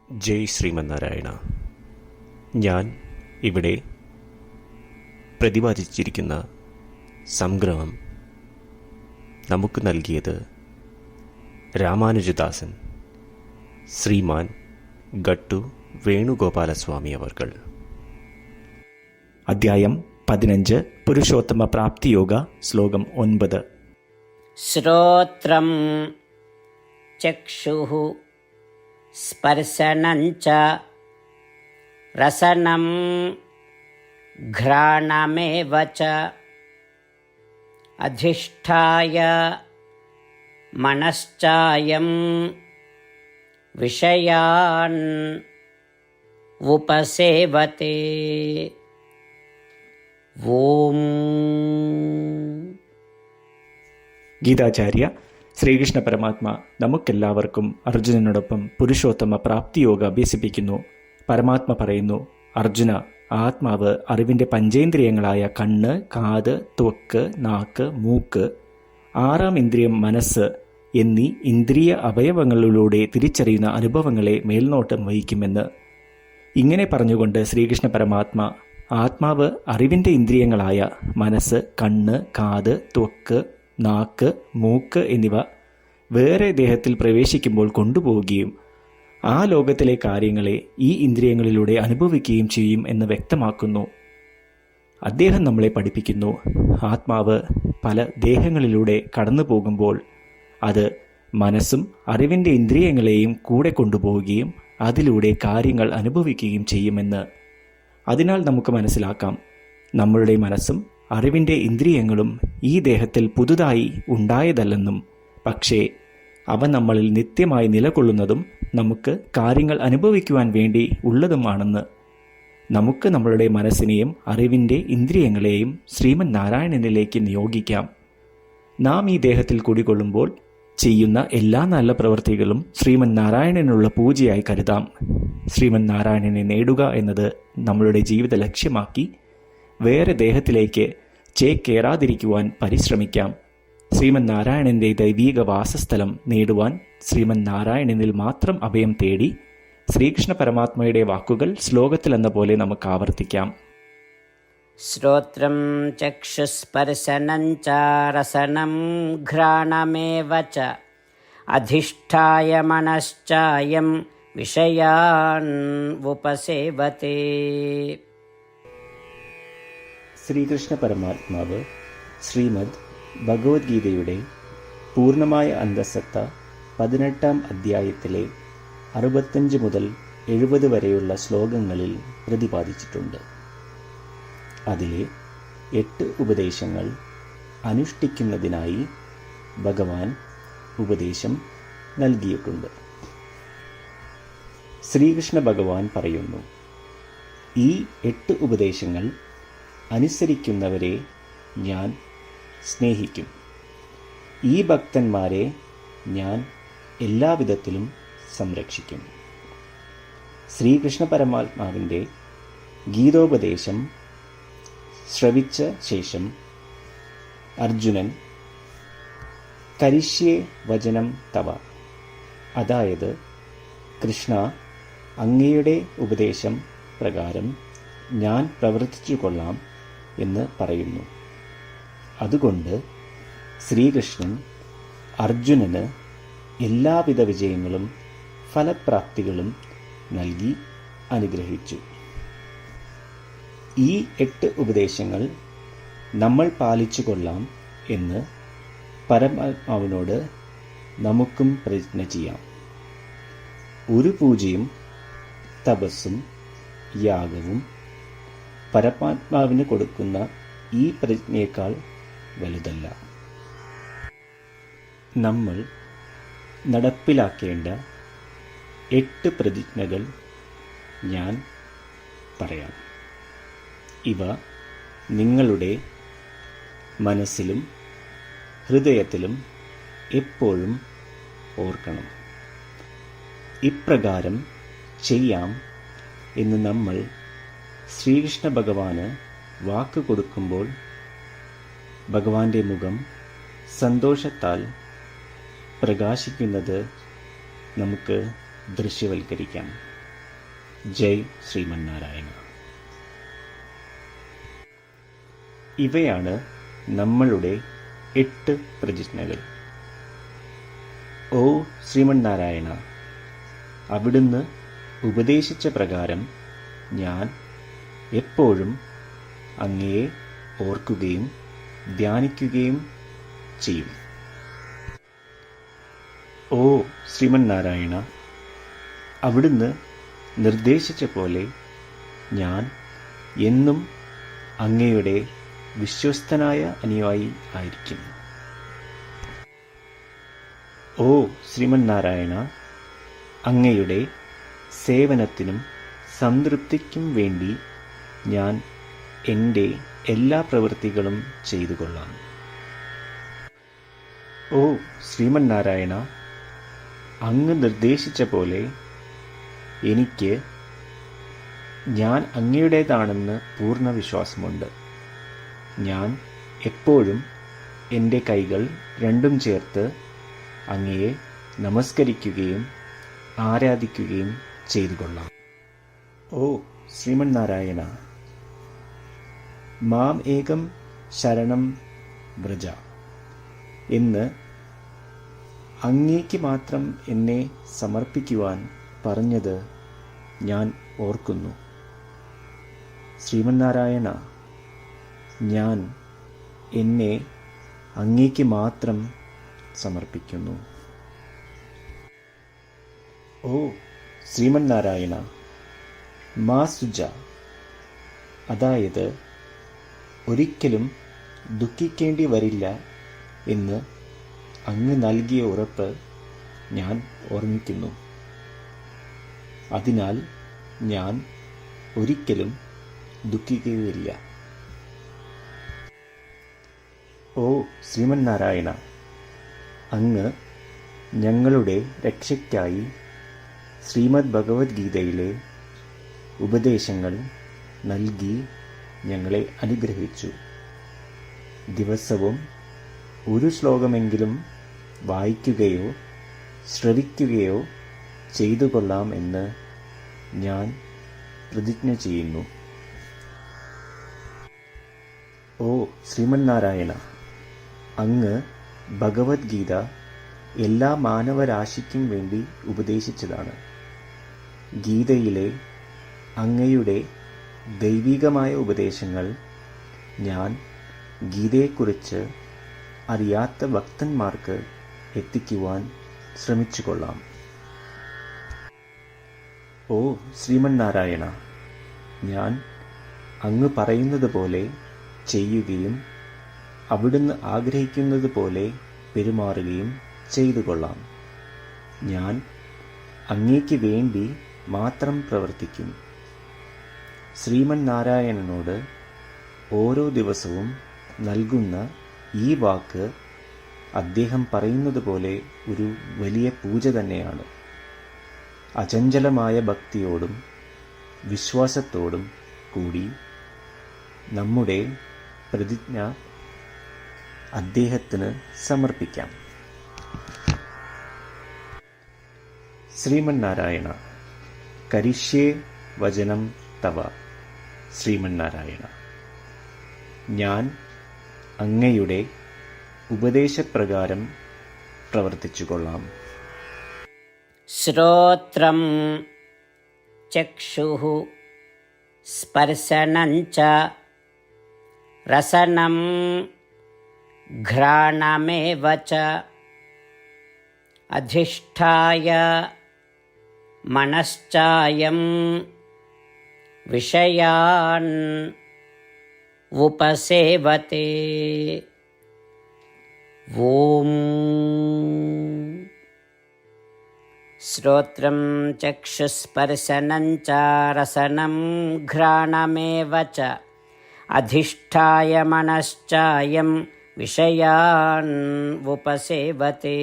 ജയ് ശ്രീമന്നാരായണ. ഞാൻ ഇവിടെ പ്രതിപാദിച്ചിരിക്കുന്ന സംഗ്രഹം നമുക്ക് നൽകിയത് രാമാനുജദാസൻ ശ്രീമാൻ ഗട്ടു വേണുഗോപാലസ്വാമി അവർകൾ. അധ്യായം 15 പുരുഷോത്തമ പ്രാപ്തിയോഗ. ശ്ലോകം 9. ശ്രോത്രം ചക്ഷുഃ സ്പർശനം ച രസനം ഘ്രാണമേവ ച അധിഷ്ഠായ മനശ്ചായം വിഷയാൻ ഉപസേവത്തെ. ഓം. ഗീതാചാര്യ ശ്രീകൃഷ്ണ പരമാത്മ നമുക്കെല്ലാവർക്കും അർജുനനോടൊപ്പം പുരുഷോത്തമ പ്രാപ്തിയോഗ അഭ്യസിപ്പിക്കുന്നു. പരമാത്മ പറയുന്നു, അർജുന, ആത്മാവ് അറിവിൻ്റെ പഞ്ചേന്ദ്രിയങ്ങളായ കണ്ണ്, കാത്, ത്വക്ക്, നാക്ക്, മൂക്ക്, 6ാം ഇന്ദ്രിയം മനസ്സ് എന്നീ ഇന്ദ്രിയ അവയവങ്ങളിലൂടെ തിരിച്ചറിയുന്ന അനുഭവങ്ങളെ മേൽനോട്ടം വഹിക്കുമെന്ന്. ഇങ്ങനെ പറഞ്ഞുകൊണ്ട് ശ്രീകൃഷ്ണ പരമാത്മ ആത്മാവ് അറിവിൻ്റെ ഇന്ദ്രിയങ്ങളായ മനസ്സ്, കണ്ണ്, കാത്, ത്വക്ക്, നാക്ക്, മൂക്ക് എന്നിവ വേറെ ദേഹത്തിൽ പ്രവേശിക്കുമ്പോൾ കൊണ്ടുപോവുകയും ആ ലോകത്തിലെ കാര്യങ്ങളെ ഈ ഇന്ദ്രിയങ്ങളിലൂടെ അനുഭവിക്കുകയും ചെയ്യും എന്ന് വ്യക്തമാക്കുന്നു. അദ്ദേഹം നമ്മളെ പഠിപ്പിക്കുന്നു, ആത്മാവ് പല ദേഹങ്ങളിലൂടെ കടന്നു പോകുമ്പോൾ അത് മനസ്സും അറിവിൻ്റെ ഇന്ദ്രിയങ്ങളെയും കൂടെ കൊണ്ടുപോവുകയും അതിലൂടെ കാര്യങ്ങൾ അനുഭവിക്കുകയും ചെയ്യുമെന്ന്. അതിനാൽ നമുക്ക് മനസ്സിലാക്കാം, നമ്മളുടെ മനസ്സും അറിവിൻ്റെ ഇന്ദ്രിയങ്ങളും ഈ ദേഹത്തിൽ പുതുതായി ഉണ്ടായതല്ലെന്നും, പക്ഷേ അവ നമ്മളിൽ നിത്യമായി നിലകൊള്ളുന്നതും നമുക്ക് കാര്യങ്ങൾ അനുഭവിക്കുവാൻ വേണ്ടി ഉള്ളതുമാണെന്ന്. നമുക്ക് നമ്മളുടെ മനസ്സിനെയും അറിവിൻ്റെ ഇന്ദ്രിയങ്ങളെയും ശ്രീമൻ നാരായണനിലേക്ക് നിയോഗിക്കാം. നാം ഈ ദേഹത്തിൽ കുടികൊള്ളുമ്പോൾ ചെയ്യുന്ന എല്ലാ നല്ല പ്രവൃത്തികളും ശ്രീമൻ നാരായണനുള്ള പൂജയായി കരുതാം. ശ്രീമൻ നാരായണനെ നേടുക എന്നത് നമ്മളുടെ ജീവിത ലക്ഷ്യമാക്കി വേറെ ദേഹത്തിലേക്ക് ചേക്കേറാതിരിക്കുവാൻ പരിശ്രമിക്കാം. ശ്രീമൻ നാരായണൻ്റെ ദൈവീക വാസസ്ഥലം നേടുവാൻ ശ്രീമൻ നാരായണനിൽ മാത്രം അഭയം തേടി ശ്രീകൃഷ്ണ പരമാത്മയുടെ വാക്കുകൾ ശ്ലോകത്തിലെന്ന പോലെ നമുക്ക് ആവർത്തിക്കാം. ശ്രോത്രം ചക്ഷുസ്പർശനം ച രസനം ഘ്രാണമേവ ച അധിഷ്ഠായ മനശ്ചായം വിഷയാൻ ഉപസേവത്തെ. ശ്രീകൃഷ്ണ പരമാത്മാവ് ശ്രീമദ് ഭഗവത്ഗീതയുടെ പൂർണ്ണമായ അന്തസത്ത 18ാം അധ്യായത്തിലെ 65 മുതൽ 70 വരെയുള്ള ശ്ലോകങ്ങളിൽ പ്രതിപാദിച്ചിട്ടുണ്ട്. അതിലെ 8 ഉപദേശങ്ങൾ അനുഷ്ഠിക്കുന്നതിനായി ഭഗവാൻ ഉപദേശം നൽകിയിട്ടുണ്ട്. ശ്രീകൃഷ്ണ ഭഗവാൻ പറയുന്നു, ഈ 8 ഉപദേശങ്ങൾ അനുസരിക്കുന്നവരെ ഞാൻ സ്നേഹിക്കും. ഈ ഭക്തന്മാരെ ഞാൻ എല്ലാവിധത്തിലും സംരക്ഷിക്കും. ശ്രീകൃഷ്ണ പരമാത്മാവിൻ്റെ ഗീതോപദേശം ശ്രവിച്ച ശേഷം അർജുനൻ കരിഷ്യേ വചനം തവ, അതായത് കൃഷ്ണ, അങ്ങയുടെ ഉപദേശം പ്രകാരം ഞാൻ പ്രവർത്തിച്ചു കൊള്ളാം എന്ന് പറയുന്നു. അതുകൊണ്ട് ശ്രീകൃഷ്ണൻ അർജുനന് എല്ലാവിധ വിജയങ്ങളും ഫലപ്രാപ്തികളും നൽകി അനുഗ്രഹിച്ചു. ഈ 8 ഉപദേശങ്ങൾ നമ്മൾ പാലിച്ചു കൊള്ളാം എന്ന് പരമാത്മാവിനോട് നമുക്കും പ്രതിജ്ഞ ചെയ്യാം. ഒരു പൂജയും തപസ്സും യാഗവും പരമാത്മാവിന് കൊടുക്കുന്ന ഈ പ്രതിജ്ഞയേക്കാൾ വലുതല്ല. നമ്മൾ നടപ്പിലാക്കേണ്ട 8 പ്രതിജ്ഞകൾ ഞാൻ പറയാം. ഇവ നിങ്ങളുടെ മനസ്സിലും ഹൃദയത്തിലും എപ്പോഴും ഓർക്കണം. ഇപ്രകാരം ചെയ്യാം എന്ന് നമ്മൾ ശ്രീകൃഷ്ണ ഭഗവാന് വാക്ക് കൊടുക്കുമ്പോൾ ഭഗവാന്റെ മുഖം സന്തോഷത്താൽ പ്രകാശിക്കുന്നത് നമുക്ക് ദൃശ്യവൽക്കരിക്കാം. ജയ് ശ്രീമന്നാരായണ. ഇവയാണ് നമ്മളുടെ 8 പ്രതിജ്ഞകൾ. ഓ ശ്രീമന്നാരായണ, അവിടുന്ന് ഉപദേശിച്ച പ്രകാരം ഞാൻ എപ്പോഴും അങ്ങയെ ഓർക്കുകയും ധ്യാനിക്കുകയും ചെയ്യും. ഓ ശ്രീമന്നാരായണ, അവിടുന്ന് നിർദ്ദേശിച്ച പോലെ ഞാൻ എന്നും അങ്ങയുടെ വിശ്വസ്തനായ അനുയായി ആയിരിക്കും. ഓ ശ്രീമന്നാരായണ, അങ്ങയുടെ സേവനത്തിനും സംതൃപ്തിക്കും വേണ്ടി ഞാൻ എൻ്റെ എല്ലാ പ്രവൃത്തികളും ചെയ്തു കൊള്ളാം. ഓ ശ്രീമന്നാരായണ, അങ്ങ് നിർദ്ദേശിച്ച പോലെ എനിക്ക് ഞാൻ അങ്ങയുടേതാണെന്ന് പൂർണ്ണ വിശ്വാസമുണ്ട്. ഞാൻ എപ്പോഴും എൻ്റെ കൈകൾ രണ്ടും ചേർത്ത് അങ്ങയെ നമസ്കരിക്കുകയും ആരാധിക്കുകയും ചെയ്തു കൊള്ളാം. ഓ ശ്രീമന്നാരായണ, മാം ഏകം ശരണം വ്രജ എന്ന് അങ്ങേക്ക് മാത്രം എന്നെ സമർപ്പിക്കുവാൻ പറഞ്ഞത് ഞാൻ ഓർക്കുന്നു. ശ്രീമന്നാരായണ, ഞാൻ എന്നെ അങ്ങേക്ക് മാത്രം സമർപ്പിക്കുന്നു. ഓ ശ്രീമന്നാരായണ, മാ സുജ, അതായത് ഒരിക്കലും ദുഃഖിക്കേണ്ടി വരില്ല എന്ന് അങ്ങ് നൽകിയ ഉറപ്പ് ഞാൻ ഓർമ്മിക്കുന്നു. അതിനാൽ ഞാൻ ഒരിക്കലും ദുഃഖിക്കുകയില്ല. ഓ ശ്രീമന്നാരായണ, അങ്ങ് ഞങ്ങളുടെ രക്ഷയ്ക്കായി ശ്രീമദ് ഭഗവത്ഗീതയിലെ ഉപദേശങ്ങൾ നൽകി ഞങ്ങളെ അനുഗ്രഹിച്ചു. ദിവസവും ഒരു ശ്ലോകമെങ്കിലും വായിക്കുകയോ ശ്രവിക്കുകയോ ചെയ്തു കൊള്ളാം എന്ന് ഞാൻ പ്രതിജ്ഞ ചെയ്യുന്നു. ഓ ശ്രീമന്നാരായണ, അങ്ങ് ഭഗവത്ഗീത എല്ലാ മാനവരാശിക്കും വേണ്ടി ഉപദേശിച്ചതാണ്. ഗീതയിലെ അങ്ങയുടെ ദൈവികമായ ഉപദേശങ്ങൾ ഞാൻ ഗീതയെക്കുറിച്ച് അറിയാത്ത ഭക്തന്മാർക്ക് എത്തിക്കുവാൻ ശ്രമിച്ചുകൊള്ളാം. ഓ ശ്രീമന്നാരായണ, ഞാൻ അങ്ങ് പറയുന്നത് പോലെ ചെയ്യുകയും അവിടുന്ന് ആഗ്രഹിക്കുന്നത് പോലെ പെരുമാറുകയും ചെയ്തു കൊള്ളാം. ഞാൻ അങ്ങേക്ക് വേണ്ടി മാത്രം പ്രവർത്തിക്കും. ശ്രീമന്നാരായണനോട് ഓരോ ദിവസവും നൽകുന്ന ഈ വാക്ക് അദ്ദേഹം പറയുന്നത് പോലെ ഒരു വലിയ പൂജ തന്നെയാണ്. അചഞ്ചലമായ ഭക്തിയോടും വിശ്വാസത്തോടും കൂടി നമ്മുടെ പ്രതിജ്ഞ അദ്ദേഹത്തിന് സമർപ്പിക്കാം. ശ്രീമന്നാരായണ, കരിഷ്യേ വചനം തവ. ശ്രീമന്നാരായണ, ഞാൻ അങ്ങയുടെ ഉപദേശപ്രകാരം പ്രവർത്തിച്ചുകൊള്ളാം. ശ്രോത്രം ചക്ഷുഃ സ്പർശനം ച രസനം ഘ്രാണമേവ ച അധിഷ്ഠായ മനശ്ചായം വിഷയാൻ ഉപസേവത്തെ. ഓം. ശ്രോത്രം ചക്ഷുസ്പർശനം ച രസനം ഘ്രാണമേവ ച അധിഷ്ഠായ മനശ്ചായം വിഷയാൻ ഉപസേവത്തെ.